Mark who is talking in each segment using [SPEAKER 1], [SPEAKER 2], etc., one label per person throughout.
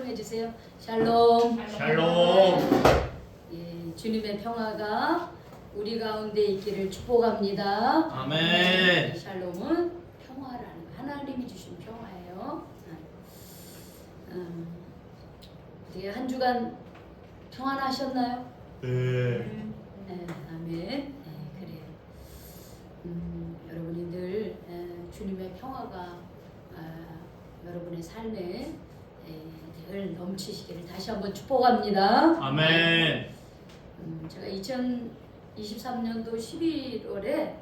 [SPEAKER 1] 샬롬 해주세요. 샬롬.
[SPEAKER 2] 샬롬.
[SPEAKER 1] 예, 주님의 평화가 우리 가운데 있기를 축복합니다.
[SPEAKER 2] 아멘.
[SPEAKER 1] 이 샬롬은 평화라는 거, 하나님이 주신 평화예요. 어떻게 한 주간 평안하셨나요?
[SPEAKER 2] 네.
[SPEAKER 1] 네, 아멘. 네, 그래요. 여러분이 늘 주님의 평화가 여러분의 삶에 늘 넘치시기를 다시 한번 축복합니다.
[SPEAKER 2] 아멘.
[SPEAKER 1] 제가 2023년도 11월에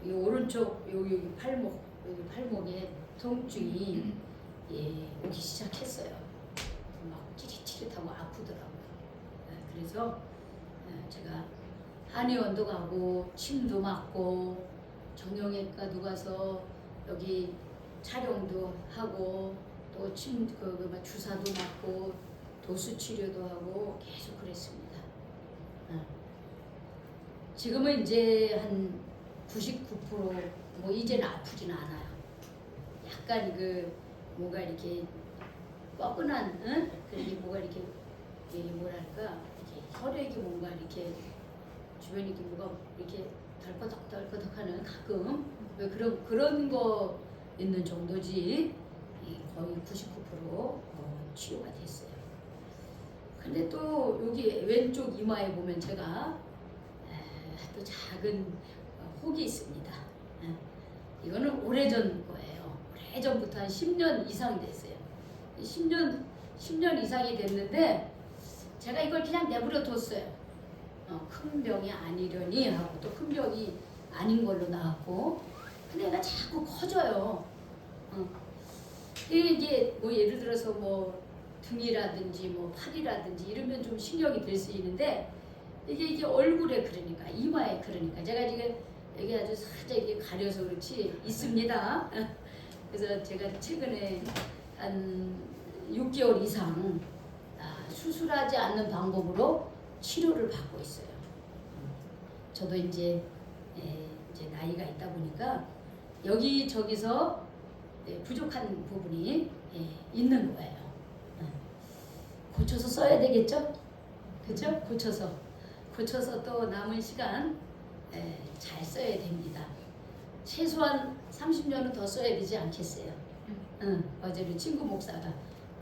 [SPEAKER 1] 이 오른쪽 여기 팔목에 통증이 오기 시작했어요. 막 찌릿찌릿하고 아프더라고요. 그래서 제가 한의원도 가고 침도 맞고 정형외과도 가서 여기 촬영도 하고 또 주사도 맞고 도수 치료도 하고 계속 그랬습니다. 지금은 이제 한 99% 이제는 아프진 않아요. 약간 뭐가 이렇게 뻐근한 그게 뭐가 이렇게 뭐랄까 이렇게 혈액이 뭔가 이렇게 주변에 이렇게 뭐가 이렇게 덜커덕덜커덕하는 가끔 왜 그런 거 있는 정도지 거의 99% 치유가 됐어요. 근데 또 여기 왼쪽 이마에 보면 제가 또 작은 혹이 있습니다. 이거는 오래전 거예요. 오래전부터 한 10년 이상 됐어요. 10년 이상이 됐는데 제가 이걸 그냥 내버려 뒀어요. 큰 병이 아니려니 하고 또 큰 병이 아닌 걸로 나왔고 근데 얘가 자꾸 커져요. 이게 뭐 예를 들어서 뭐 등이라든지 뭐 팔이라든지 이러면 좀 신경이 될 수 있는데 이게 얼굴에 그러니까 이마에 그러니까 제가 지금 여기 아주 살짝 이게 가려서 그렇지 있습니다. 그래서 제가 최근에 한 6개월 이상 수술하지 않는 방법으로 치료를 받고 있어요. 저도 이제 나이가 있다 보니까 여기저기서 부족한 부분이 있는 거예요. 고쳐서 써야 되겠죠? 그죠? 고쳐서 또 남은 시간 잘 써야 됩니다. 최소한 30년은 더 써야 되지 않겠어요? 어제는 친구 목사가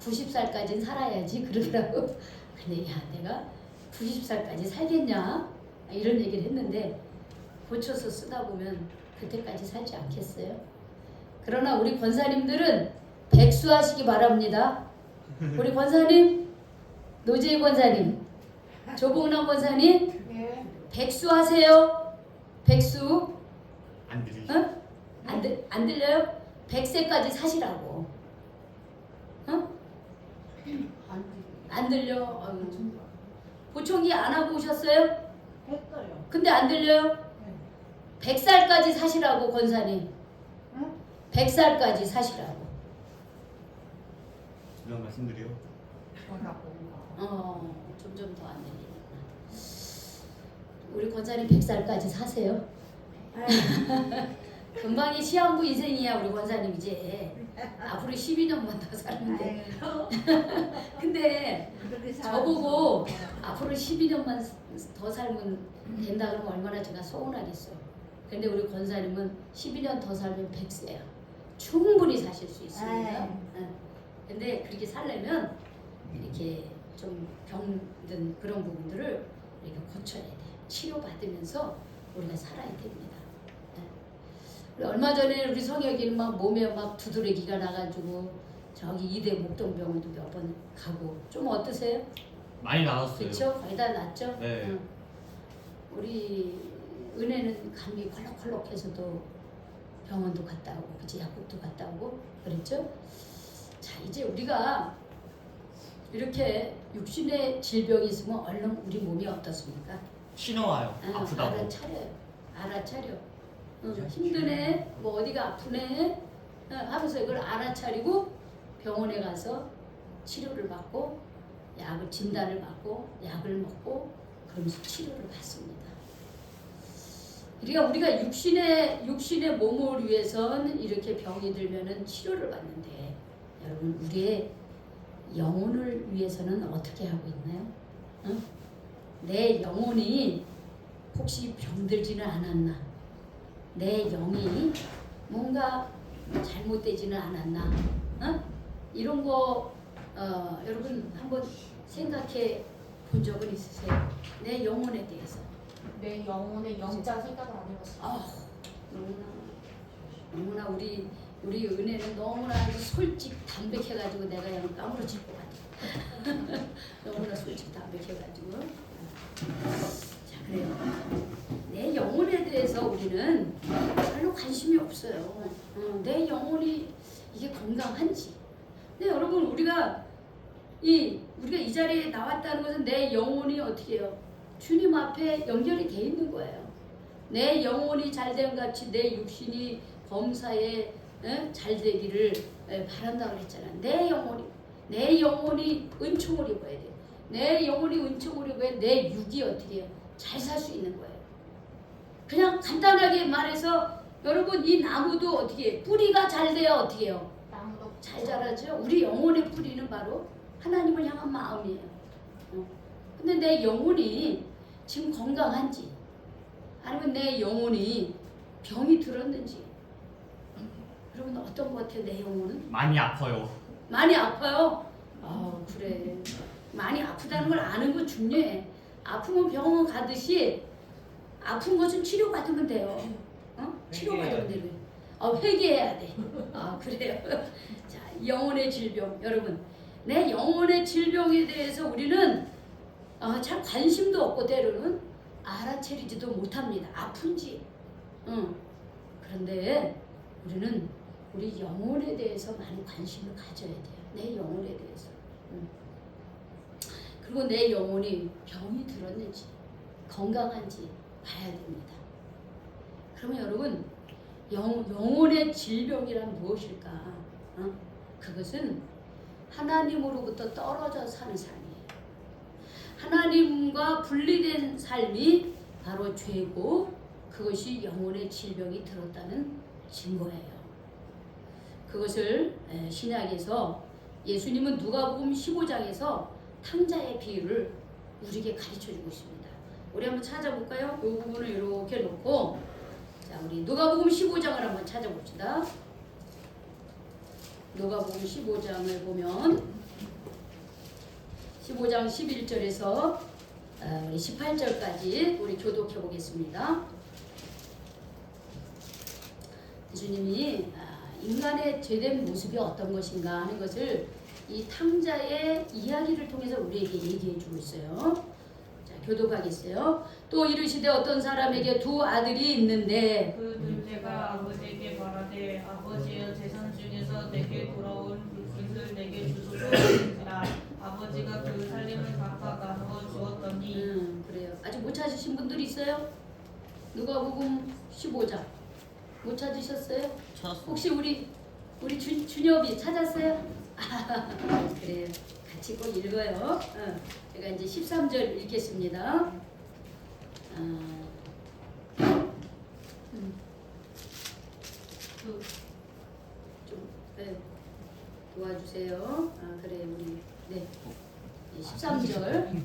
[SPEAKER 1] 90살까지는 살아야지 그러더라고. 근데 내가 90살까지 살겠냐? 이런 얘기를 했는데 고쳐서 쓰다 보면 그때까지 살지 않겠어요? 그러나 우리 권사님들은 백수하시기 바랍니다. 우리 권사님, 노재희 권사님, 조봉남 권사님, 백수하세요. 백수.
[SPEAKER 2] 안 들리.
[SPEAKER 1] 안 들려요? 100세까지 사시라고. 안 들려. 보청기 안 하고 오셨어요?
[SPEAKER 3] 했어요.
[SPEAKER 1] 근데 안 들려요? 100살까지 사시라고 권사님. 100살까지 사시라고.
[SPEAKER 2] 이런 말씀드려.
[SPEAKER 1] 점점 더 안 들리는구나. 우리 권사님 100살까지 사세요. 금방이 시한부 인생이야 우리 권사님 이제. 앞으로 12년만 더 살면 돼. 근데 저보고 앞으로 12년만 더 살면 된다 그러면 얼마나 제가 서운하겠어요. 근데 우리 권사님은 12년 더 살면 100세야. 충분히 사실 수 있습니다. 근데 그렇게 살려면 이렇게 좀 병든 그런 부분들을 우리가 고쳐야 돼. 치료받으면서 우리가 살아야 됩니다. 우리 얼마 전에 우리 성혁이는 막 몸에 막 두드러기가 나가지고 저기 이대 목동병원도 몇 번 가고 좀 어떠세요?
[SPEAKER 2] 많이 나왔어요.
[SPEAKER 1] 그렇죠? 거의 다 낫죠?
[SPEAKER 2] 네.
[SPEAKER 1] 우리 은혜는 감기 콜록콜록해서도 병원도 갔다 오고 그치 약국도 갔다 오고 그랬죠? 자 이제 우리가 이렇게 육신의 질병이 있으면 얼른 우리 몸이 어떻습니까?
[SPEAKER 2] 신어와요. 아프다고.
[SPEAKER 1] 알아차려. 힘드네, 뭐 어디가 아프네 하면서 이걸 알아차리고 병원에 가서 치료를 받고 진단을 받고 약을 먹고 그러면서 치료를 받습니다. 그러니까 우리가 육신의 몸을 위해선 이렇게 병이 들면은 치료를 받는데 여러분 우리의 영혼을 위해서는 어떻게 하고 있나요? 응? 내 영혼이 혹시 병들지는 않았나? 내 영이 뭔가 잘못되지는 않았나? 응? 이런 거 여러분 한번 생각해 본 적은 있으세요? 내 영혼에 대해서.
[SPEAKER 3] 내 영혼의 영자 생각을 안 해봤어.
[SPEAKER 1] 너무나 우리 은혜는 너무나 아주 솔직 담백해가지고 내가 그냥 까무러질 것 같아. 너무나 솔직 담백해가지고. 자, 그래요. 내 영혼에 대해서 우리는 별로 관심이 없어요. 내 영혼이 이게 건강한지. 근데 여러분 우리가 이 자리에 나왔다는 것은 내 영혼이 어떻게 해요? 주님 앞에 연결이 돼 있는 거예요. 내 영혼이 잘된 같이 내 육신이 범사에 잘 되기를 바란다고 그랬잖아. 내 영혼이 은총을 입어야 돼. 내 영혼이 은총을 입어야 내 육이 어떻게 해요? 잘 살 수 있는 거예요. 그냥 간단하게 말해서 여러분 이 나무도 어떻게 해요? 뿌리가 잘 돼야 어떻게 해요?
[SPEAKER 3] 나무도
[SPEAKER 1] 잘 자라죠. 우리 영혼의 뿌리는 바로 하나님을 향한 마음이에요. 근데 내 영혼이 지금 건강한지 아니면 내 영혼이 병이 들었는지 여러분 어떤 것 같아요? 내 영혼은?
[SPEAKER 2] 많이 아파요.
[SPEAKER 1] 많이 아파요? 그래. 많이 아프다는 걸 아는 거 중요해. 아프면 병원 가듯이 아픈 것은 치료받으면 돼요. 치료받으면 돼요. 회개해야 돼. 그래요. 자, 영혼의 질병. 여러분, 내 영혼의 질병에 대해서 우리는 잘 관심도 없고 때로는 알아채리지도 못합니다. 아픈지. 그런데 우리는 우리 영혼에 대해서 많은 관심을 가져야 돼요. 내 영혼에 대해서. 그리고 내 영혼이 병이 들었는지 건강한지 봐야 됩니다. 그러면 여러분 영혼의 질병이란 무엇일까? 그것은 하나님으로부터 떨어져 사는 삶이에요. 하나님과 분리된 삶이 바로 죄고 그것이 영혼의 질병이 들었다는 증거예요. 그것을 신약에서 예수님은 누가복음 15장에서 탕자의 비유를 우리에게 가르쳐주고 있습니다. 우리 한번 찾아볼까요? 이 부분을 이렇게 놓고 자, 우리 누가복음 15장을 한번 찾아봅시다. 누가복음 15장을 보면 15장 11절에서 우리 18절까지 우리 교독해 보겠습니다. 예수님이 인간의 죄된 모습이 어떤 것인가 하는 것을 이 탕자의 이야기를 통해서 우리에게 얘기해 주고 있어요. 자, 교독하겠어요. 또 이르시되 어떤 사람에게 두 아들이 있는데
[SPEAKER 4] 그 둘째가 아버지에게 말하되 아버지여 재산 중에서 내게 돌아온 불빛을 내게 주소서 하는지라 아버지가 그 살림을 각각 나누어 주었더니
[SPEAKER 1] 그래요. 아직 못 찾으신 분들 있어요? 누가복음 15장 못 찾으셨어요?
[SPEAKER 2] 찾았어.
[SPEAKER 1] 혹시 우리 준엽이 찾았어요? 그래요. 같이 꼭 읽어요. 제가 이제 13절 읽겠습니다. 좀 도와주세요. 그래 우리 네. 13절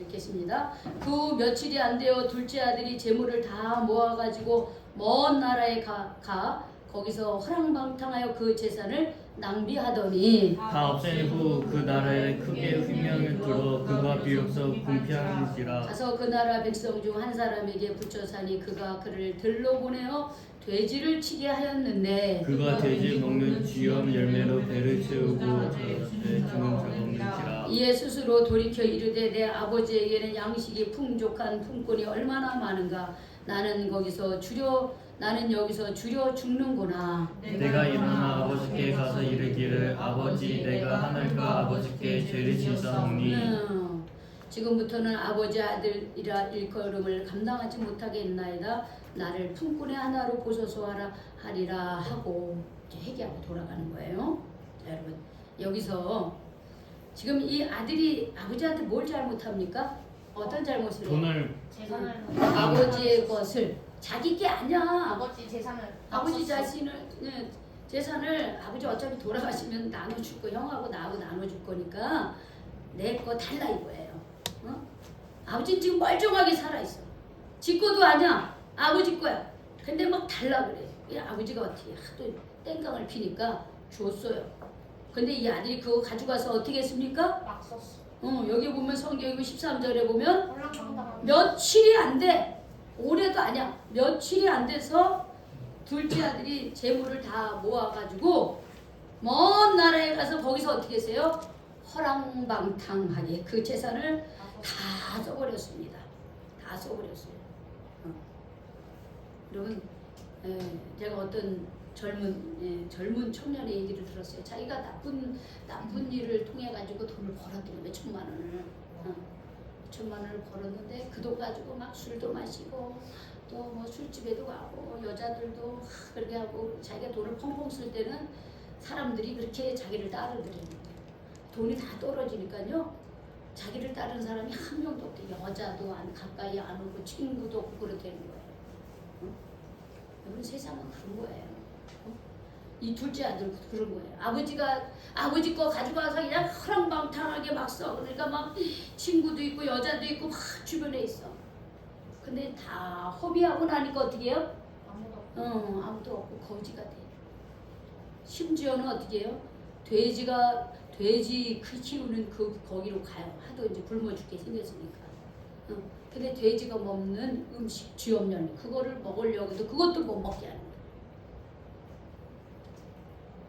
[SPEAKER 1] 읽겠습니다. 그 며칠이 안 되어 둘째 아들이 재물을 다 모아가지고 먼 나라에 가 거기서 허랑방탕하여 그 재산을 낭비하더니
[SPEAKER 5] 다 없앤 후 그 나라에 크게 휘명을 불어 그가 비로소 궁핍한지라.
[SPEAKER 1] 가서 그 나라 백성 중 한 사람에게 붙여 사니 그가 그를 들러 보내어 돼지를 치게 하였는데
[SPEAKER 5] 그가 돼지 먹는 쥐염 열매로 배를 채우고 저에 주는 적 없는지라.
[SPEAKER 1] 이에 스스로 돌이켜 이르되 내 아버지에게는 양식이 풍족한 품꾼이 얼마나 많은가 나는 여기서 주려 죽는구나.
[SPEAKER 5] 내가 일어나 아버지께 가서 이르기를 아버지 내가 하늘과 아버지께 죄를 지었사오니
[SPEAKER 1] 지금부터는 아버지 아들이라 일컬음을 감당하지 못하겠나이다. 나를 품꾼의 하나로 보소서 하리라 하고 회개하고 돌아가는 거예요. 자, 여러분 여기서 지금 이 아들이 아버지한테 뭘 잘못합니까? 어떤 잘못을 해요?
[SPEAKER 5] 돈을
[SPEAKER 3] 재산을
[SPEAKER 1] 아버지의 것을 자기 게 아니야.
[SPEAKER 3] 아버지 재산을
[SPEAKER 1] 아버지
[SPEAKER 3] 없었어.
[SPEAKER 1] 자신을 재산을 아버지 어차피 돌아가시면 나눠줄 거, 형하고 나하고 나눠줄 거니까 내 거 달라 이거예요. 어? 아버지는 지금 멀쩡하게 살아있어. 지 거도 아니야. 아버지 거야. 근데 막 달라 그래. 이 아버지가 어떻게 하도 땡깡을 피니까 줬어요. 근데 이 아들이 그거 가져가서 어떻게 했습니까?
[SPEAKER 3] 막 썼어.
[SPEAKER 1] 여기 보면 성경이고 13절에 보면
[SPEAKER 3] 홀랑홀랑.
[SPEAKER 1] 며칠이 안 돼. 올해도 아니야. 며칠이 안 돼서 둘째 아들이 재물을 다 모아가지고 먼 나라에 가서 거기서 어떻게 했어요? 허랑방탕하게 그 재산을 다 써버렸습니다. 다 써버렸어요. 여러분, 제가 어떤 젊은 청년의 얘기를 들었어요. 자기가 나쁜 일을 통해 가지고 돈을 벌었더니 몇 천만 원을, 천만 원을 벌었는데 그 돈 가지고 막 술도 마시고 또 뭐 술집에도 가고 여자들도 그렇게 하고 자기가 돈을 펑펑 쓸 때는 사람들이 그렇게 자기를 따르더래요. 돈이 다 떨어지니까요. 자기를 따르는 사람이 한 명도 없대. 여자도 가까이 안 오고 친구도 없고 그렇다는 거예요. 여러분 세상은 그런 거예요. 이 둘째 아들 그런 거예요. 아버지 거 가져가서 그냥 허랑방탕하게 막 써. 그러니까 막 친구도 있고 여자도 있고 막 주변에 있어. 근데 다 허비하고 나니까 어떻게 해요? 아무도 없고 거지가 돼. 심지어는 어떻게 해요? 돼지 키우는 거기로 가요. 하도 이제 굶어 죽게 생겼으니까. 근데 돼지가 먹는 음식 쥐염년 그거를 먹으려고 해도 그것도 못 먹게 하는 거예요.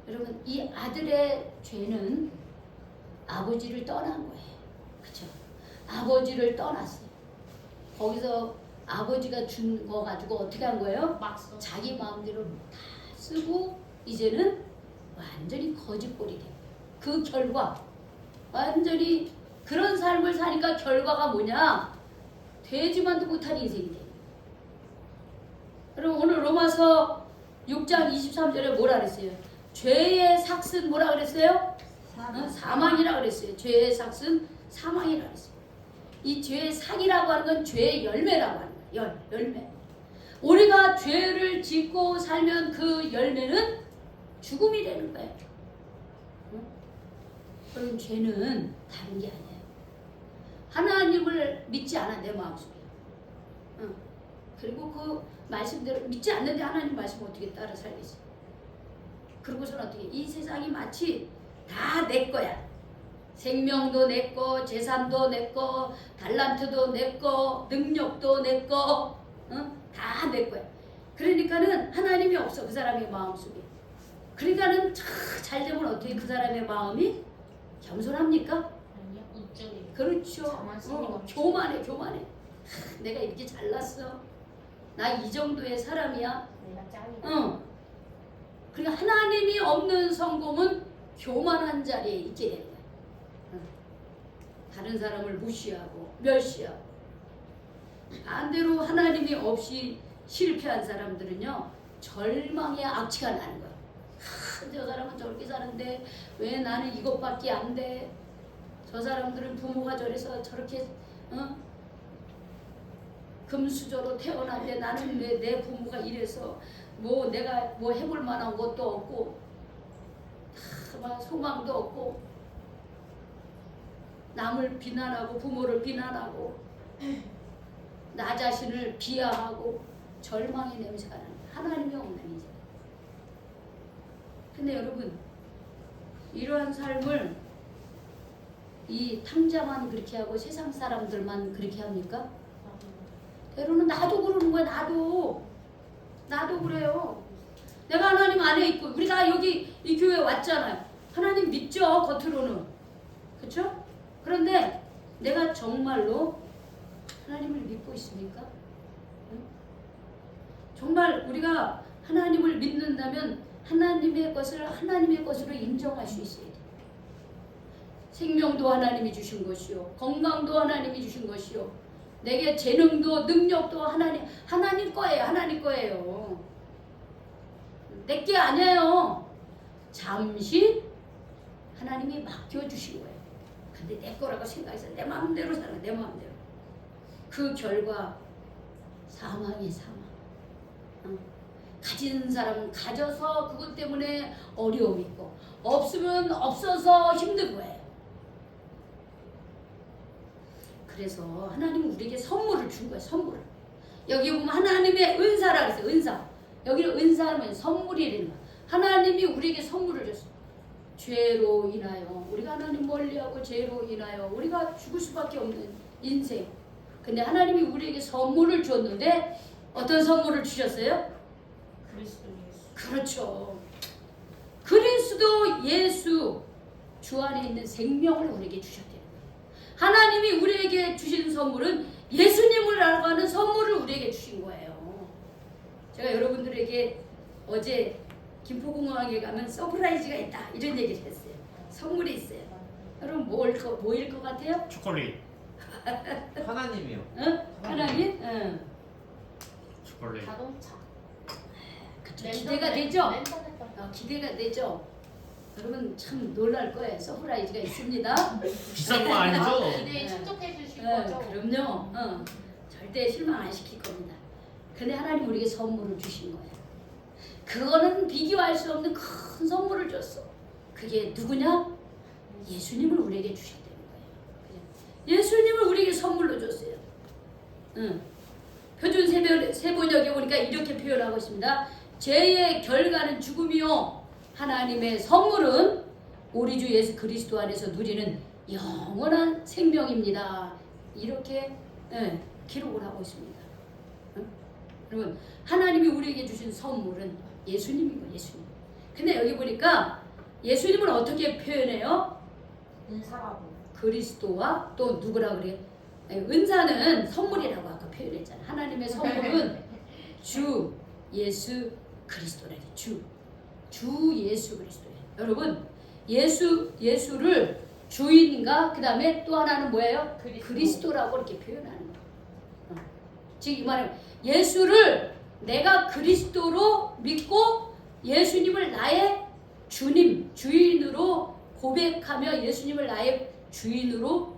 [SPEAKER 1] 여러분 이 아들의 죄는 아버지를 떠난 거예요. 그렇죠? 아버지를 떠났어요. 거기서 아버지가 준 거 가지고 어떻게 한 거예요?
[SPEAKER 3] 막 썼어.
[SPEAKER 1] 자기 마음대로 다 쓰고 이제는 완전히 거짓골이 돼요. 그 결과 완전히 그런 삶을 사니까 결과가 뭐냐? 되지만도 못한 인생이 돼요. 그럼 오늘 로마서 6장 23절에 뭐라 그랬어요? 죄의 삭은 뭐라 그랬어요? 사망이라 그랬어요. 죄의 삭은 사망이라 그랬어요. 이 죄의 삭이라고 하는 건 죄의 열매라고 하는 거예요. 열매. 우리가 죄를 짓고 살면 그 열매는 죽음이 되는 거예요. 그럼 죄는 다른 게 아니에요. 하나님을 믿지 않아 내 마음속에. 그리고 그 말씀대로 믿지 않는데 하나님 말씀 어떻게 따라 살겠어요? 그러고서는 어떻게 이 세상이 마치 다 내 거야. 생명도 내 거, 재산도 내 거, 달란트도 내 거, 능력도 내 거, 다 내 거야. 그러니까는 하나님이 없어 그 사람의 마음속에. 그러니까는 잘 되면 어떻게 그 사람의 마음이 겸손합니까?
[SPEAKER 3] 아니야 우쭐이.
[SPEAKER 1] 그렇죠.
[SPEAKER 3] 자만심이
[SPEAKER 1] 교만해. 내가 이렇게 잘났어. 나 이 정도의 사람이야.
[SPEAKER 3] 내가 짱이야.
[SPEAKER 1] 그러니까 하나님이 없는 성공은 교만한 자리에 있게 되는 거야. 다른 사람을 무시하고 멸시하고. 반대로 하나님이 없이 실패한 사람들은요 절망의 악취가 나는 거야. 저 사람은 저렇게 사는데 왜 나는 이것밖에 안 돼? 저 사람들은 부모가 저래서 저렇게 금수저로 태어났는데 나는 왜 내 부모가 이래서 뭐 내가 뭐 해볼 만한 것도 없고 막 소망도 없고 남을 비난하고 부모를 비난하고 나 자신을 비하하고 절망의 냄새가 나는 거야. 하나님이 없는 인생. 근데 여러분 이러한 삶을 이 탕자만 그렇게 하고 세상 사람들만 그렇게 합니까? 때로는 나도 그러는 거야. 나도 그래요. 내가 하나님 안에 있고 우리 다 여기 이 교회 왔잖아요. 하나님 믿죠 겉으로는. 그렇죠? 그런데 내가 정말로 하나님을 믿고 있습니까? 응? 정말 우리가 하나님을 믿는다면 하나님의 것을 하나님의 것으로 인정할 수 있어야 돼. 생명도 하나님이 주신 것이요, 건강도 하나님이 주신 것이요, 내게 재능도 능력도 하나님 거예요. 내 게 아니에요. 잠시 하나님이 맡겨주신 거예요. 근데 내 거라고 생각해서 내 마음대로 살아. 내 마음대로. 그 결과 사망이 사망. 가진 사람은 가져서 그것 때문에 어려움이 있고 없으면 없어서 힘든 거예요. 그래서 하나님은 우리에게 선물을 준 거예요. 선물을. 여기 보면 하나님의 은사라 그랬어요. 은사. 여기는 은사하면 선물이라는 거예요. 하나님이 우리에게 선물을 줬어요. 죄로 인하여 우리가 하나님 멀리하고 죄로 인하여 우리가 죽을 수밖에 없는 인생. 근데 하나님이 우리에게 선물을 줬는데 어떤 선물을 주셨어요?
[SPEAKER 4] 그리스도 예수.
[SPEAKER 1] 그렇죠. 그리스도 예수 주 안에 있는 생명을 우리에게 주셨대요. 하나님이 우리에게 주신 선물은 예수님을 알고 하는 선물을 우리에게 주신 거예요. 제가 여러분들에게 어제 김포공항에 가면 서프라이즈가 있다 이런 얘기를 했어요. 선물이 있어요. 여러분 뭐일 것 같아요?
[SPEAKER 2] 초콜릿.
[SPEAKER 6] 하나님이요.
[SPEAKER 1] 응? 하나님? 응.
[SPEAKER 2] 초콜릿.
[SPEAKER 3] 자동차.
[SPEAKER 1] 그쵸. 기대가 되죠? 기대가 되죠? 여러분 참 놀랄 거예요. 서프라이즈가 있습니다.
[SPEAKER 2] 비싼 거 아니죠?
[SPEAKER 3] 기대에 충족해 주실
[SPEAKER 1] 응,
[SPEAKER 3] 거죠?
[SPEAKER 1] 그럼요. 절대 실망 안 시킬 겁니다. 근데 하나님 우리에게 선물을 주신 거예요. 그거는 비교할 수 없는 큰 선물을 줬어. 그게 누구냐? 예수님을 우리에게 주셨다는 거예요. 예수님을 우리에게 선물로 줬어요. 표준 세번역에 보니까 이렇게 표현하고 있습니다. 죄의 결과는 죽음이요 하나님의 선물은 우리 주 예수 그리스도 안에서 누리는 영원한 생명입니다. 이렇게 기록을 하고 있습니다. 여러분 하나님이 우리에게 주신 선물은 예수님이고 예수님. 근데 여기 보니까 예수님을 어떻게 표현해요?
[SPEAKER 3] 은사라고.
[SPEAKER 1] 그리스도와 또 누구라 그래요? 은사는 선물이라고 아까 표현했잖아요. 하나님의 선물은 주 예수 그리스도래. 주 예수 그리스도예요. 여러분 예수를 주인과 그 다음에 또 하나는 뭐예요? 그리스도라고 이렇게 표현하는 거예요. 지금 이 말은 예수를 내가 그리스도로 믿고 예수님을 나의 주님, 주인으로 고백하며 예수님을 나의 주인으로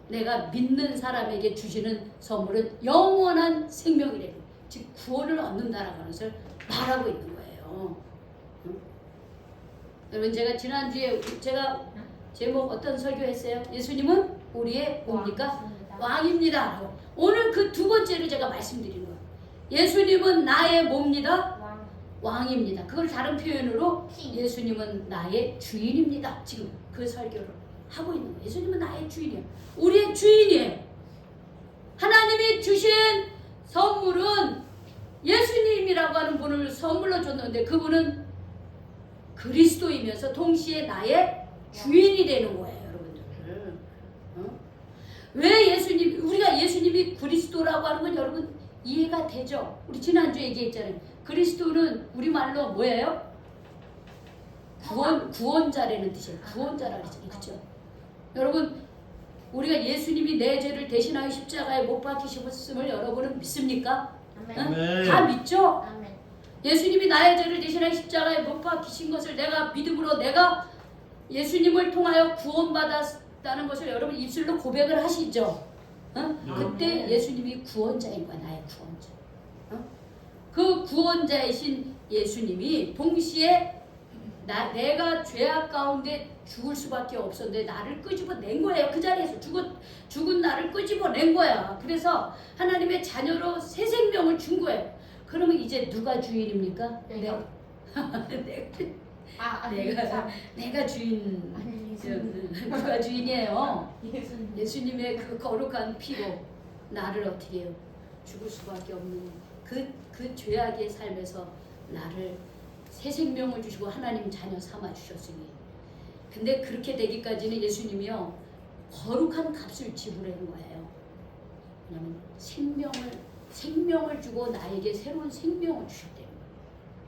[SPEAKER 1] 내가 믿는 사람에게 주시는 선물은 영원한 생명이래요. 즉 구원을 얻는다라는 것을 말하고 있는 거예요. 여러분 제가 지난주에 제가 제목 어떤 설교했어요? 예수님은 우리의 뭡니까? 왕입니다. 오늘 그 두 번째를 제가 말씀드린 거예요. 예수님은 나의 뭡니다? 왕입니다. 그걸 다른 표현으로 예수님은 나의 주인입니다. 지금 그 설교를 하고 있는 거예요. 예수님은 나의 주인이에요. 우리의 주인이에요. 하나님이 주신 선물은 예수님이라고 하는 분을 선물로 줬는데 그분은 그리스도이면서 동시에 나의 주인이 되는 거예요. 여러분들. 왜 우리가 예수님이 그리스도라고 하는 건 여러분 이해가 되죠? 우리 지난주에 얘기했잖아요. 그리스도는 우리말로 뭐예요? 구원자라는 뜻이에요. 구원자라는 뜻이에요. 그렇죠? 여러분 우리가 예수님이 내 죄를 대신하여 십자가에 못 박히셨음을 여러분은 믿습니까?
[SPEAKER 3] 아멘.
[SPEAKER 5] 네.
[SPEAKER 1] 다 믿죠?
[SPEAKER 3] 아멘.
[SPEAKER 1] 예수님이 나의 죄를 대신하여 십자가에 못 박히신 것을 내가 믿음으로 내가 예수님을 통하여 구원받았다는 것을 여러분 입술로 고백을 하시죠? 그때 예수님이 구원자인 거야. 나의 구원자. 그 구원자이신 예수님이 동시에 내가 죄악 가운데 죽을 수밖에 없었는데 나를 끄집어낸 거예요. 그 자리에서 죽은 나를 끄집어낸 거야. 그래서 하나님의 자녀로 새 생명을 준 거예요. 그러면 이제 누가 주인입니까?
[SPEAKER 3] 내가.
[SPEAKER 1] 내가 주인. 누가 주인이에요? 예수님의 그 거룩한 피로 나를 어떻게 해요? 죽을 수밖에 없는 그 죄악의 삶에서 나를 새 생명을 주시고 하나님 자녀 삼아 주셨으니. 근데 그렇게 되기까지는 예수님이요 거룩한 값을 지불하는 거예요. 왜냐하면 생명을 주고 나에게 새로운 생명을 주셨대요.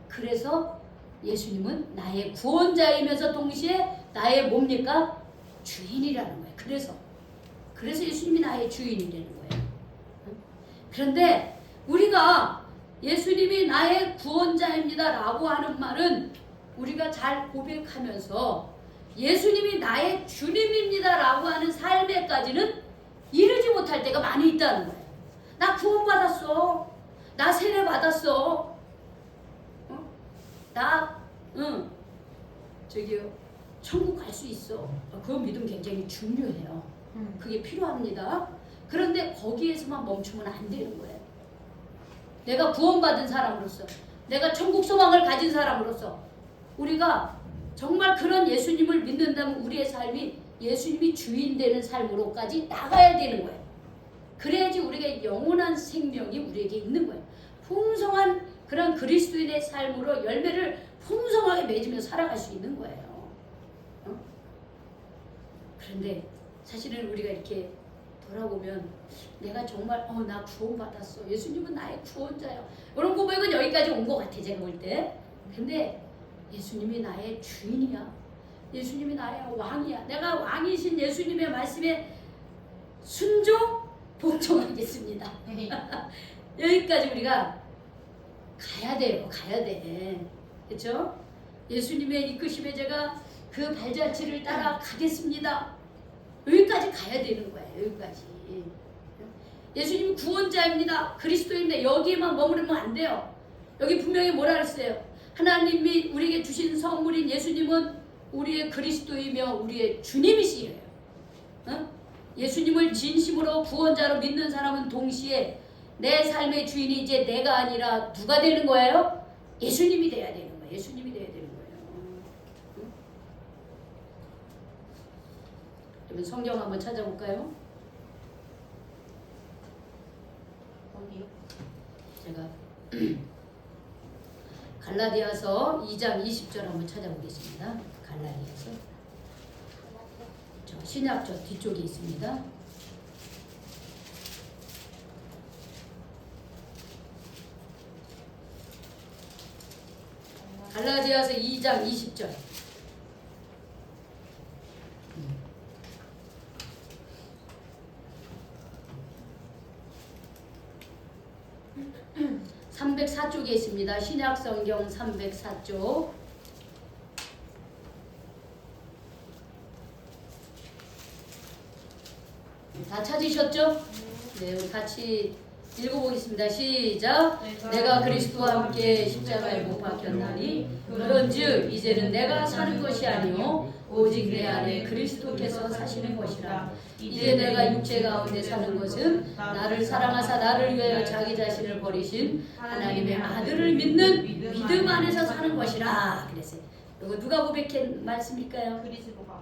[SPEAKER 1] 그래서 예수님은 나의 구원자이면서 동시에 나의 뭡니까? 주인이라는 거예요. 그래서 예수님이 나의 주인이 되는 거예요. 그런데 우리가 예수님이 나의 구원자입니다 라고 하는 말은 우리가 잘 고백하면서 예수님이 나의 주님입니다 라고 하는 삶에까지는 이르지 못할 때가 많이 있다는 거예요. 나 구원받았어. 나 세례받았어. 다 저기요 천국 갈 수 있어. 그 믿음 굉장히 중요해요. 그게 필요합니다. 그런데 거기에서만 멈추면 안 되는 거예요. 내가 구원받은 사람으로서, 내가 천국 소망을 가진 사람으로서 우리가 정말 그런 예수님을 믿는다면 우리의 삶이 예수님이 주인 되는 삶으로까지 나가야 되는 거예요. 그래야지 우리가 영원한 생명이 우리에게 있는 거예요. 풍성한 그런 그리스도인의 삶으로 열매를 풍성하게 맺으며 살아갈 수 있는 거예요. 그런데 사실은 우리가 이렇게 돌아보면 내가 정말 나 구원받았어. 예수님은 나의 구원자야. 이런 고백은 여기까지 온 것 같아 제가 볼 때. 근데 예수님이 나의 주인이야. 예수님이 나의 왕이야. 내가 왕이신 예수님의 말씀에 순종 복종하겠습니다. 여기까지 우리가 가야 돼요. 가야 돼. 그렇죠? 예수님의 이끄심에 제가 그 발자취를 따라 가겠습니다. 여기까지 가야 되는 거예요. 여기까지. 예수님 구원자입니다. 그리스도인데 여기에만 머무르면 안 돼요. 여기 분명히 뭐라 그랬어요? 하나님이 우리에게 주신 선물인 예수님은 우리의 그리스도이며 우리의 주님이시래요. 예수님을 진심으로 구원자로 믿는 사람은 동시에 내 삶의 주인이 이제 내가 아니라 누가 되는 거예요? 예수님이 돼야 되는 거예요. 예수님이 돼야 되는 거예요. 여러분 성경 한번 찾아볼까요?
[SPEAKER 3] 어디요?
[SPEAKER 1] 제가 갈라디아서 2장 20절 한번 찾아보겠습니다. 갈라디아서 저 신약 저 뒤쪽에 있습니다. 갈라디아서 2장 20절. 음. 304쪽에 있습니다. 신약성경 304쪽. 다 찾으셨죠? 네, 우리 같이 읽어보겠습니다. 시작. 내가 그리스도와 함께 십자가에 못 박혔나니 그런즉 이제는 내가 사는 것이 아니요 오직 내 안에 그리스도께서 사시는 것이라. 이제 내가 육체 가운데 사는 것은 나를 사랑하사 나를 위하여 자기 자신을 버리신 하나님의 아들을 믿는 믿음 안에서 사는 것이라 그랬어요. 이거 누가 고백한 말씀일까요?
[SPEAKER 3] 그리스도가.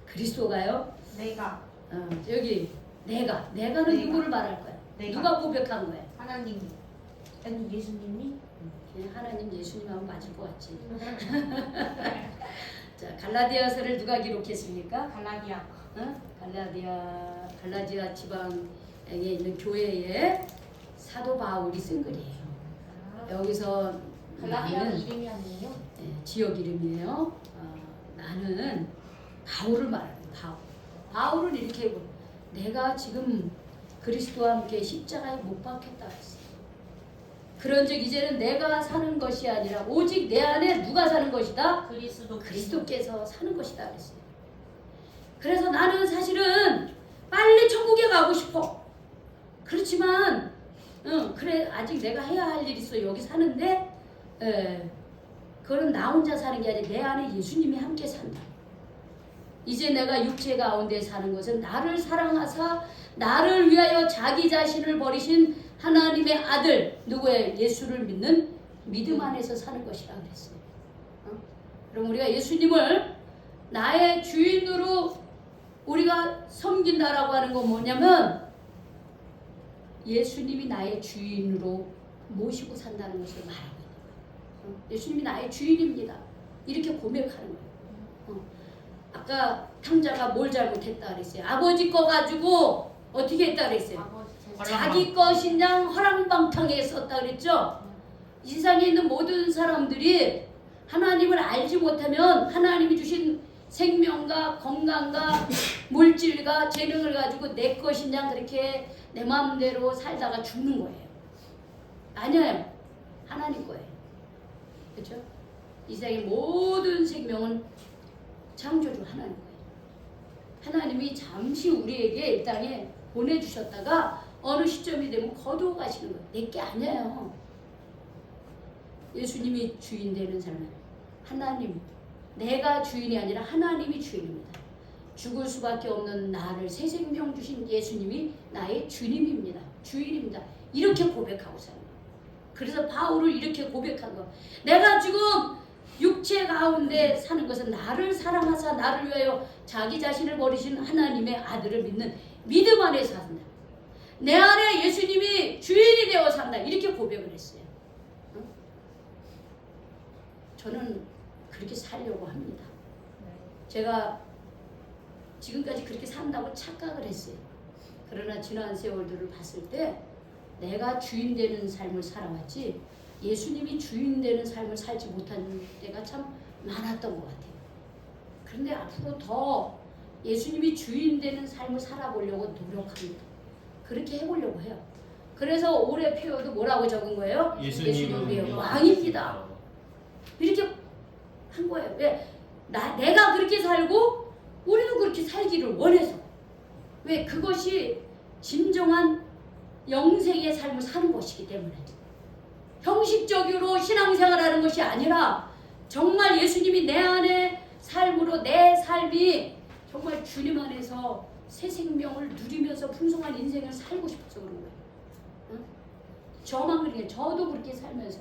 [SPEAKER 1] 그리스도가요?
[SPEAKER 3] 내가.
[SPEAKER 1] 여기 내가는 누구를 말할 거야?
[SPEAKER 3] 내가.
[SPEAKER 1] 누가 고백한 거야?
[SPEAKER 3] 하나님이. 아니 예수님이.
[SPEAKER 1] 그냥 하나님 예수님 하면 맞을 것 같지. 자, 갈라디아서를 누가 기록했습니까?
[SPEAKER 3] 갈라디아.
[SPEAKER 1] 갈라디아 지방에 있는 교회에 사도 바울이 쓴 글이에요. 여기서
[SPEAKER 3] 갈라디아는
[SPEAKER 1] 나는
[SPEAKER 3] 이름이 아니에요?
[SPEAKER 1] 지역 이름이에요. 나는 바울을 말하는 바울은 이렇게 내가 지금 그리스도와 함께 십자가에 못 박혔다 했어요. 그런즉 이제는 내가 사는 것이 아니라 오직 내 안에 누가 사는 것이다? 그리스도께서 사는 것이다 그랬어요. 그래서 나는 사실은 빨리 천국에 가고 싶어. 그렇지만 그래 아직 내가 해야 할 일이 있어. 여기 사는데 그건 나 혼자 사는 게 아니라 내 안에 예수님이 함께 산다. 이제 내가 육체 가운데 사는 것은 나를 사랑하사 나를 위하여 자기 자신을 버리신 하나님의 아들 누구의 예수를 믿는 믿음 안에서 사는 것이라 그랬어요. 그럼 우리가 예수님을 나의 주인으로 우리가 섬긴다라고 하는 건 뭐냐면 예수님이 나의 주인으로 모시고 산다는 것을 말하고 있는 거예요. 예수님이 나의 주인입니다. 이렇게 고백하는 거예요. 아까 탕자가 뭘 잘못했다 그랬어요? 아버지 거 가지고 어떻게 했다 그랬어요? 자기 것인 양 허랑방탕에 썼다 그랬죠? 이 세상에 있는 모든 사람들이 하나님을 알지 못하면 하나님이 주신 생명과 건강과 물질과 재능을 가지고 내 것인 양 그렇게 내 마음대로 살다가 죽는 거예요. 아니에요. 하나님 거예요. 그렇죠? 이 세상의 모든 생명은 창조주 하나님 거예요. 하나님이 잠시 우리에게 이 땅에 보내주셨다가 어느 시점이 되면 거두어 가시는 거예요. 내게 아니에요. 예수님이 주인 되는 삶은 하나님, 내가 주인이 아니라 하나님이 주인입니다. 죽을 수밖에 없는 나를 새 생명 주신 예수님이 나의 주님입니다. 주인입니다. 이렇게 고백하고 사는 거예요. 그래서 바울을 이렇게 고백한 거. 내가 지금 육체 가운데 사는 것은 나를 사랑하사 나를 위하여 자기 자신을 버리신 하나님의 아들을 믿는 믿음 안에서 산다. 내 안에 예수님이 주인이 되어 산다. 이렇게 고백을 했어요. 저는 그렇게 살려고 합니다. 제가 지금까지 그렇게 산다고 착각을 했어요. 그러나 지난 세월들을 봤을 때 내가 주인 되는 삶을 살아왔지 예수님이 주인 되는 삶을 살지 못한 때가 참 많았던 것 같아요. 그런데 앞으로 더 예수님이 주인 되는 삶을 살아보려고 노력합니다. 그렇게 해보려고 해요. 그래서 올해 표어도 뭐라고 적은 거예요? 예수님은 우리의 왕입니다. 이렇게 한 거예요. 왜? 내가 그렇게 살고 우리도 그렇게 살기를 원해서. 왜? 그것이 진정한 영생의 삶을 사는 것이기 때문에. 형식적으로 신앙생활하는 것이 아니라 정말 예수님이 내 안에 삶으로 내 삶이 정말 주님 안에서 새 생명을 누리면서 풍성한 인생을 살고 싶어서 그런 거예요. 응? 저만 그렇게, 저도 그렇게 살면서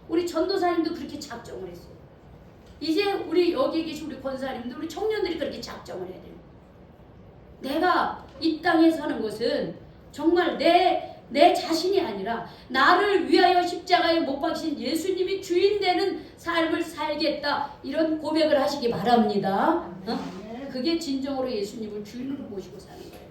[SPEAKER 1] 우리 전도사님도 그렇게 작정을 했어요. 이제 우리 여기 계신 우리 권사님들, 우리 청년들이 그렇게 작정을 해야 돼요. 내가 이 땅에 사는 것은 정말 내 자신이 아니라 나를 위하여 십자가에 못 박히신 예수님이 주인 되는 삶을 살겠다. 이런 고백을 하시기 바랍니다. 그게 진정으로 예수님을 주인으로 모시고 사는 거예요.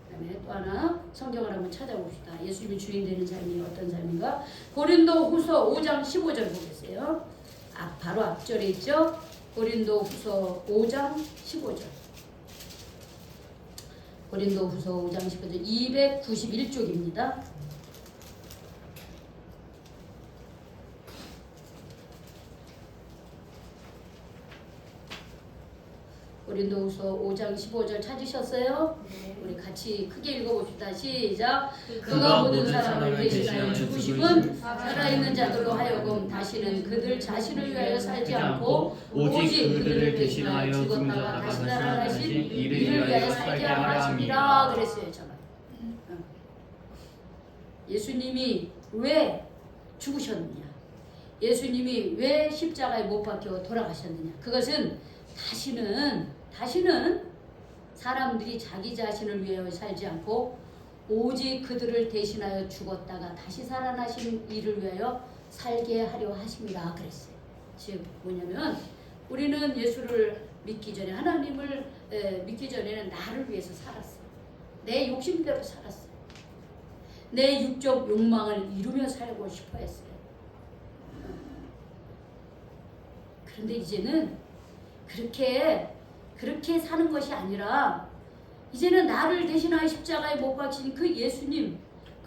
[SPEAKER 1] 그다음에 또 하나 성경을 한번 찾아봅시다. 예수님이 주인 되는 삶이 어떤 삶인가? 고린도후서 5장 15절 보겠어요. 바로 앞절에 있죠. 고린도후서 5장 15절. 고린도후서 5장 15절 291쪽입니다. 고린도후서 5장 15절 찾으셨어요?
[SPEAKER 3] 네.
[SPEAKER 1] 우리 같이 크게 읽어봅시다. 시작. 그가
[SPEAKER 5] 그가
[SPEAKER 1] 모든
[SPEAKER 5] 모든
[SPEAKER 1] 사람을
[SPEAKER 5] 사람을
[SPEAKER 1] 대신하여
[SPEAKER 5] 대신하여
[SPEAKER 1] 죽으심은
[SPEAKER 5] 죽으심은
[SPEAKER 1] 살아있는 자들로 하여금 다시는 그들 자신을 위하여 살지 않고
[SPEAKER 5] 오직 그들을 대신하여
[SPEAKER 1] 죽었다가 다시 살아나신 이를 위하여 살게 하라 하심이라 그랬어요. 저는. 예수님이 왜 죽으셨느냐? 예수님이 왜 십자가에 못 박혀 돌아가셨느냐? 그것은 다시는 사람들이 자기 자신을 위하여 살지 않고 오직 그들을 대신하여 죽었다가 다시 살아나신 이를 위하여 살게 하려 하심이라 그랬어요. 즉 뭐냐면 우리는 예수를 믿기 전에, 하나님을 믿기 전에는 나를 위해서 살았어요. 내 욕심대로 살았어요. 내 육적 욕망을 이루며 살고 싶어 했어요. 그런데 이제는 그렇게 사는 것이 아니라 이제는 나를 대신하여 십자가에 못 박힌 그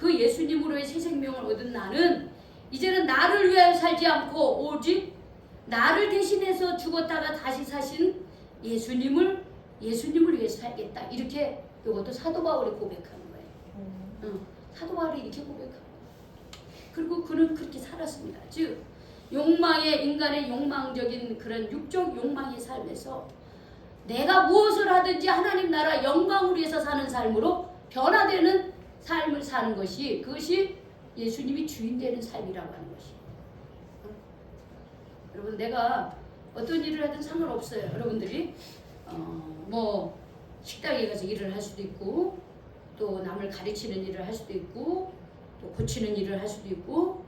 [SPEAKER 1] 예수님으로의 새 생명을 얻은 나는 이제는 나를 위하여 살지 않고 오직 나를 대신해서 죽었다가 다시 사신 예수님을 위해서 살겠다. 이렇게 이것도 사도 바울이 고백하는 거예요. 사도 바울이 이렇게 고백하는 거예요. 그리고 그는 그렇게 살았습니다. 즉 인간의 욕망적인 그런 육적 욕망의 삶에서 내가 무엇을 하든지 하나님 나라 영광을 위해서 사는 삶으로 변화되는 삶을 사는 것이, 그것이 예수님이 주인 되는 삶이라고 하는 것이에요. 여러분, 내가 어떤 일을 하든 상관없어요. 여러분들이 뭐 식당에 가서 일을 할 수도 있고, 또 남을 가르치는 일을 할 수도 있고, 또 고치는 일을 할 수도 있고,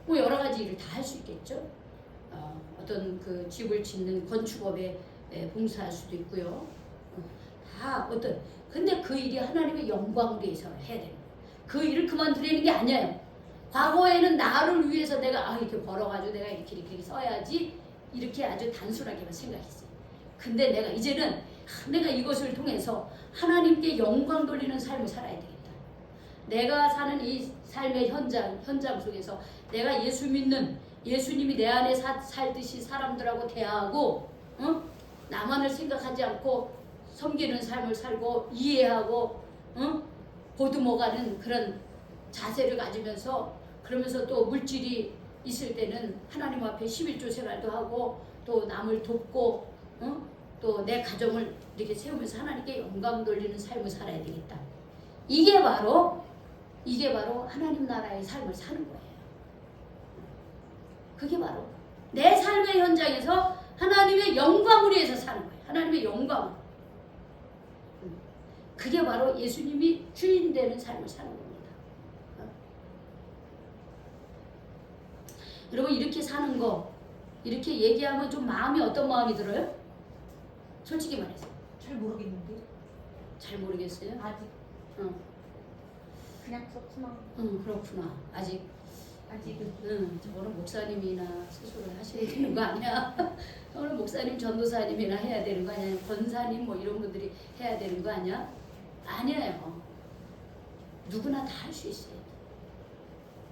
[SPEAKER 1] 뭐 여러 가지 일을 다 할 수 있겠죠. 어떤 그 집을 짓는 건축업에 봉사할 수도 있고요. 근데 그 일이 하나님의 영광을 위해서 해야 돼요. 그 일을 그만두려는 게 아니에요. 과거에는 나를 위해서 내가 이렇게 벌어가지고 내가 이렇게 써야지, 이렇게 아주 단순하게만 생각했어요. 근데 내가 이제는 내가 이것을 통해서 하나님께 영광 돌리는 삶을 살아야 되겠다. 내가 사는 이 삶의 현장 속에서 내가 예수님이 내 안에 살듯이 사람들하고 대화하고, 나만을 생각하지 않고 섬기는 삶을 살고 이해하고, 보듬어가는 그런 자세를 가지면서, 그러면서 또 물질이 있을 때는 하나님 앞에 11조 생활도 하고 또 남을 돕고 또 내 가정을 이렇게 세우면서 하나님께 영광 돌리는 삶을 살아야 되겠다. 이게 바로 하나님 나라의 삶을 사는 거예요. 그게 바로 내 삶의 현장에서 하나님의 영광을 위해서 사는 거예요. 하나님의 영광. 그게 바로 예수님이 주인 되는 삶을 사는 겁니다. 여러분 이렇게 사는 거 이렇게 얘기하면 좀 마음이 어떤 마음이 들어요? 솔직히 말해서
[SPEAKER 3] 잘 모르겠는데.
[SPEAKER 1] 잘 모르겠어요.
[SPEAKER 3] 아직
[SPEAKER 1] 응,
[SPEAKER 3] 그냥 그렇구나.
[SPEAKER 1] 그렇구나.
[SPEAKER 3] 아직은.
[SPEAKER 1] 저거는 목사님이나 스스로 하셔야 되는 거 아니야? 저거는 목사님, 전도사님이나 해야 되는 거 아니야? 권사님 뭐 이런 분들이 해야 되는 거 아니야? 아니에요. 누구나 다 할 수 있어요.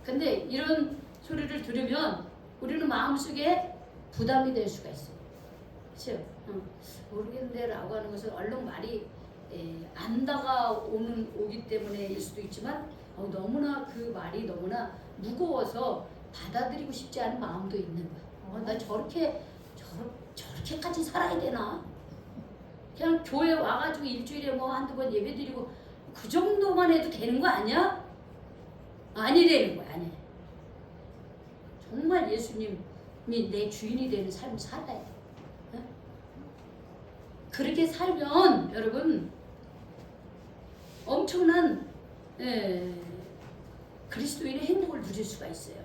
[SPEAKER 1] 근데 이런 소리를 들으면 우리는 마음속에 부담이 될 수가 있어요. 그렇죠? 모르겠는데 라고 하는 것은 얼른 말이 안 다가오기 때문에일 수도 있지만 너무나 그 말이 너무나 무거워서 받아들이고 싶지 않은 마음도 있는 거야. 나 저렇게까지 살아야 되나? 그냥 교회 와가지고 일주일에 뭐 한두 번 예배 드리고 그 정도만 해도 되는 거 아니야? 아니라는 거야. 아니. 정말 예수님이 내 주인이 되는 삶을 살아야 돼. 그렇게 살면 여러분 엄청난 그리스도인의 행복을 누릴 수가 있어요.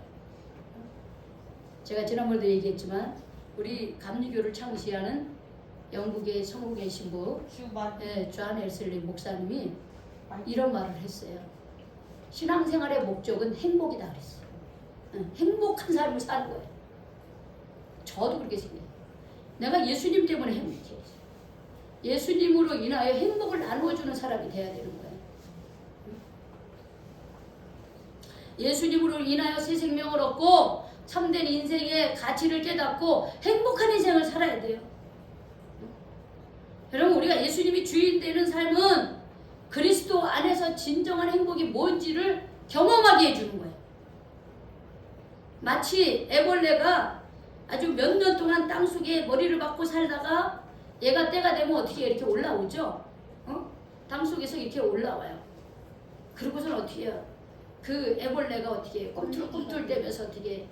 [SPEAKER 1] 제가 지난번에도 얘기했지만 우리 감리교를 창시하는 영국의 성국의 신부 존 웨슬리 목사님이 이런 말을 했어요. 신앙생활의 목적은 행복이다 그랬어요. 행복한 삶을 사는 거예요. 저도 그렇게 생각해요. 내가 예수님 때문에 행복해요. 예수님으로 인하여 행복을 나누어주는 사람이 돼야 되는 거예요. 예수님으로 인하여 새 생명을 얻고 참된 인생의 가치를 깨닫고 행복한 인생을 살아야 돼요. 여러분 우리가 예수님이 주인 되는 삶은 그리스도 안에서 진정한 행복이 뭔지를 경험하게 해주는 거예요. 마치 애벌레가 아주 몇 년 동안 땅속에 머리를 박고 살다가 얘가 때가 되면 어떻게 이렇게 올라오죠? 땅속에서 이렇게 올라와요. 그러고서는 어떻게 해요? 그 애벌레가 어떻게 꿈틀꿈틀대면서 어떻게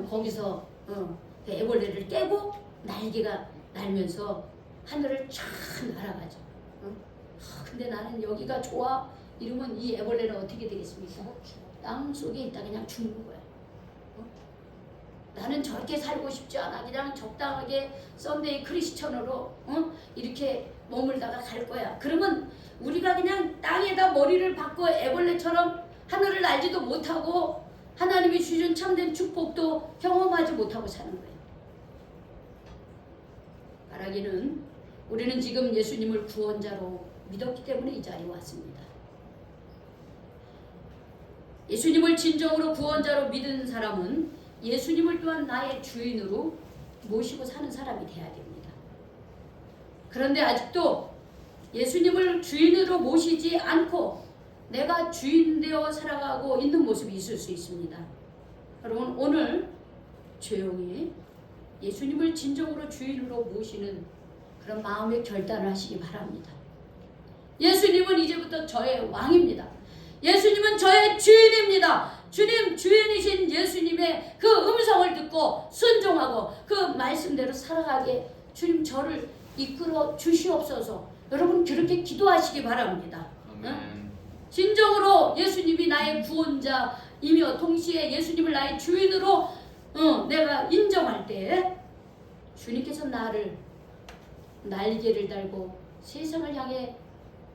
[SPEAKER 1] 거기서 그 애벌레를 깨고 날개가 날면서 하늘을 쫙 날아가죠. 근데 나는 여기가 좋아 이러면 이 애벌레는 어떻게 되겠습니까? 땅속에 있다 그냥 죽는 거야. 나는 저렇게 살고 싶지 않아. 그냥 적당하게 썬데이 크리스천으로 이렇게 머물다가 갈 거야. 그러면 우리가 그냥 땅에다 머리를 박고 애벌레처럼 하늘을 날지도 못하고 하나님이 주신 참된 축복도 경험하지 못하고 사는 거예요. 말하기는 우리는 지금 예수님을 구원자로 믿었기 때문에 이 자리에 왔습니다. 예수님을 진정으로 구원자로 믿은 사람은 예수님을 또한 나의 주인으로 모시고 사는 사람이 되어야 됩니다. 그런데 아직도 예수님을 주인으로 모시지 않고 내가 주인 되어 살아가고 있는 모습이 있을 수 있습니다. 여러분 오늘 조용히 예수님을 진정으로 주인으로 모시는 그런 마음의 결단을 하시기 바랍니다. 예수님은 이제부터 저의 왕입니다. 예수님은 저의 주인입니다. 주님 주인이신 예수님의 그 음성을 듣고 순종하고 그 말씀대로 살아가게 주님 저를 이끌어 주시옵소서. 여러분 그렇게 기도하시기 바랍니다. 응? 진정으로 예수님이 나의 구원자이며 동시에 예수님을 나의 주인으로 내가 인정할 때 주님께서 나를 날개를 달고 세상을 향해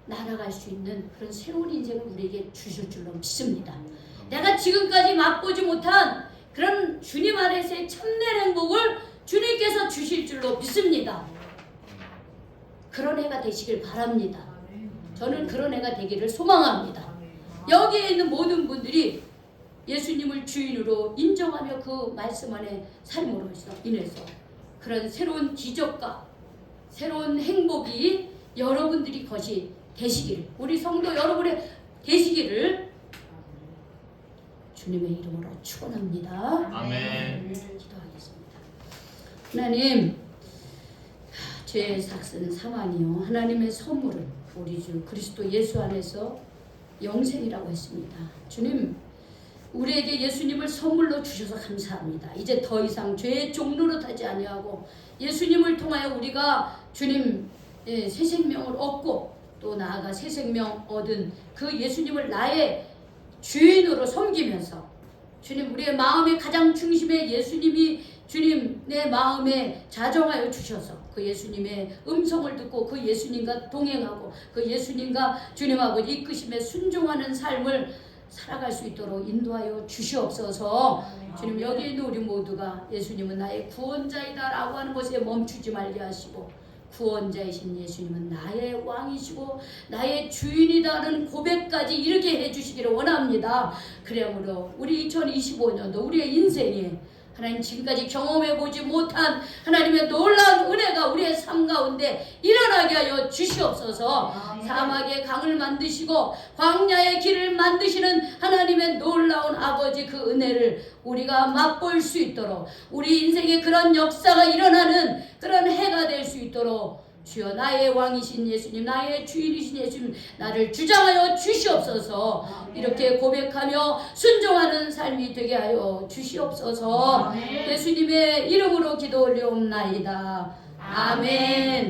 [SPEAKER 1] 날아갈 수 있는 그런 새로운 인생을 우리에게 주실 줄로 믿습니다. 내가 지금까지 맛보지 못한 그런 주님 안에서의 참된 행복을 주님께서 주실 줄로 믿습니다. 그런 해가 되시길 바랍니다. 저는 그런 해가 되기를 소망합니다. 여기에 있는 모든 분들이 예수님을 주인으로 인정하며 그 말씀 안에 삶으로 인해서 그런 새로운 기적과 새로운 행복이 여러분들이 것이 되시기를, 우리 성도 여러분의 되시기를 주님 주님의 이름으로 축원합니다.
[SPEAKER 2] 아멘.
[SPEAKER 1] 기도하겠습니다. 하나님, 죄의 삭슨 사망이요 하나님의 선물은 우리 주 그리스도 예수 안에서 영생이라고 했습니다. 주님, 우리에게 예수님을 선물로 주셔서 감사합니다. 이제 더 이상 죄의 종로로 타지 아니하고 예수님을 통하여 우리가 주님 새 생명을 얻고 또 나아가 새 생명 얻은 그 예수님을 나의 주인으로 섬기면서 주님, 우리의 마음의 가장 중심에 예수님이 주님 내 마음에 자정하여 주셔서 그 예수님의 음성을 듣고 그 예수님과 동행하고 그 예수님과 주님 아버지 이끄심에 순종하는 삶을 살아갈 수 있도록 인도하여 주시옵소서. 주님, 여기 있는 우리 모두가 예수님은 나의 구원자이다 라고 하는 것에 멈추지 말게 하시고 구원자이신 예수님은 나의 왕이시고 나의 주인이다는 고백까지 이르게 해주시기를 원합니다. 그러므로 우리 2025년도 우리의 인생에 하나님 지금까지 경험해보지 못한 하나님의 놀라운 은혜가 우리의 삶 가운데 일어나게 하여 주시옵소서. 사막의 강을 만드시고 광야의 길을 만드시는 하나님의 놀라운 아버지 그 은혜를 우리가 맛볼 수 있도록 우리 인생에 그런 역사가 일어나는 그런 해가 될 수 있도록 주여 나의 왕이신 예수님, 나의 주인이신 예수님, 나를 주장하여 주시옵소서. 이렇게 고백하며 순종하는 삶이 되게 하여 주시옵소서. 예수님의 이름으로 기도 올리옵나이다. 아멘.